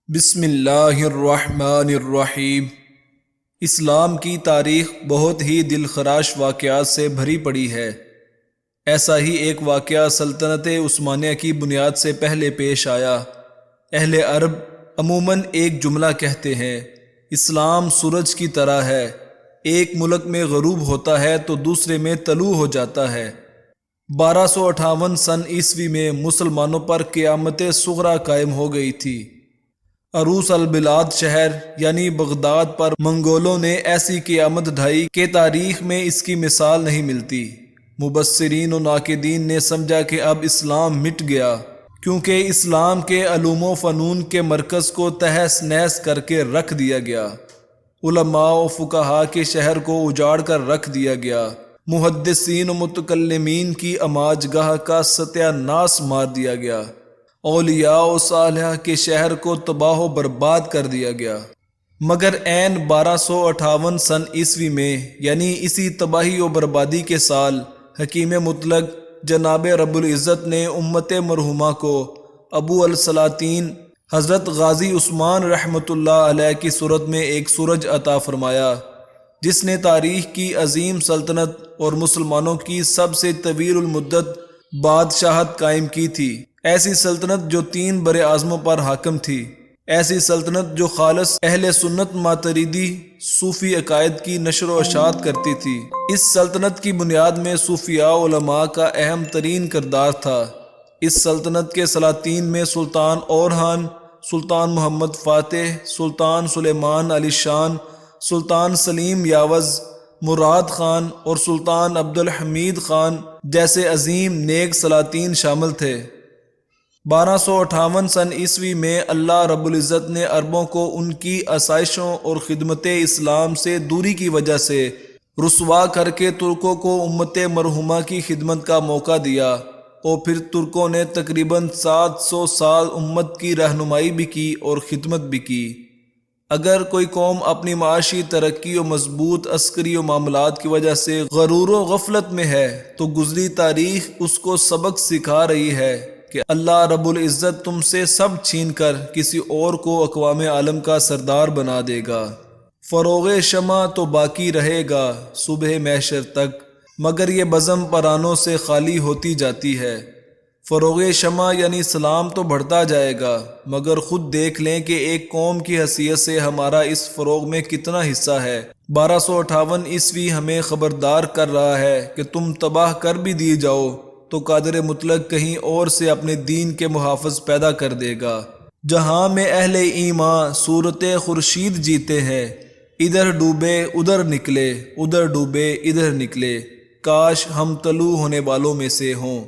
بسم اللہ الرحمن الرحیم۔ اسلام کی تاریخ بہت ہی دلخراش واقعات سے بھری پڑی ہے۔ ایسا ہی ایک واقعہ سلطنت عثمانیہ کی بنیاد سے پہلے پیش آیا۔ اہل عرب عموماً ایک جملہ کہتے ہیں، اسلام سورج کی طرح ہے، ایک ملک میں غروب ہوتا ہے تو دوسرے میں طلوع ہو جاتا ہے۔ 1258 سن عیسوی میں مسلمانوں پر قیامت صغریٰ قائم ہو گئی تھی۔ عروس البلاد شہر یعنی بغداد پر منگولوں نے ایسی قیامت ڈھائی کہ تاریخ میں اس کی مثال نہیں ملتی۔ مبصرین و ناقدین نے سمجھا کہ اب اسلام مٹ گیا، کیونکہ اسلام کے علوم و فنون کے مرکز کو تہس نہس کر کے رکھ دیا گیا، علماء و فقہاء کے شہر کو اجاڑ کر رکھ دیا گیا، محدثین و متکلمین کی اماج گاہ کا ستیہ ناس مار دیا گیا، اولیاء و صالحہ کے شہر کو تباہ و برباد کر دیا گیا۔ مگر عین 1258 سن عیسوی میں، یعنی اسی تباہی و بربادی کے سال، حکیم مطلق جناب رب العزت نے امت مرحومہ کو ابو السلاطین حضرت غازی عثمان رحمۃ اللہ علیہ کی صورت میں ایک سورج عطا فرمایا، جس نے تاریخ کی عظیم سلطنت اور مسلمانوں کی سب سے طویل المدت بادشاہت قائم کی تھی۔ ایسی سلطنت جو 3 بر اعظموں پر حاکم تھی، ایسی سلطنت جو خالص اہل سنت ماتریدی صوفی عقائد کی نشر و اشاعت کرتی تھی۔ اس سلطنت کی بنیاد میں صوفیاء علماء کا اہم ترین کردار تھا۔ اس سلطنت کے سلاطین میں سلطان اورحان، سلطان محمد فاتح، سلطان سلیمان علی شان، سلطان سلیم یاوز، مراد خان اور سلطان عبد الحمید خان جیسے عظیم نیک سلاطین شامل تھے۔ 1258 سن عیسوی میں اللہ رب العزت نے عربوں کو ان کی آسائشوں اور خدمت اسلام سے دوری کی وجہ سے رسوا کر کے ترکوں کو امت مرحومہ کی خدمت کا موقع دیا، اور پھر ترکوں نے تقریباً 700 سال امت کی رہنمائی بھی کی اور خدمت بھی کی۔ اگر کوئی قوم اپنی معاشی ترقی و مضبوط عسکری و معاملات کی وجہ سے غرور و غفلت میں ہے، تو گزری تاریخ اس کو سبق سکھا رہی ہے کہ اللہ رب العزت تم سے سب چھین کر کسی اور کو اقوام عالم کا سردار بنا دے گا۔ فروغ شمع تو باقی رہے گا صبح محشر تک، مگر یہ بزم پرانوں سے خالی ہوتی جاتی ہے۔ فروغ شمع یعنی سلام تو بڑھتا جائے گا، مگر خود دیکھ لیں کہ ایک قوم کی حیثیت سے ہمارا اس فروغ میں کتنا حصہ ہے۔ 1258 عیسوی ہمیں خبردار کر رہا ہے کہ تم تباہ کر بھی دی جاؤ تو قادر مطلق کہیں اور سے اپنے دین کے محافظ پیدا کر دے گا۔ جہاں میں اہل ایمان صورت خورشید جیتے ہیں، ادھر ڈوبے ادھر نکلے، ادھر ڈوبے ادھر نکلے، کاش ہم طلوع ہونے والوں میں سے ہوں۔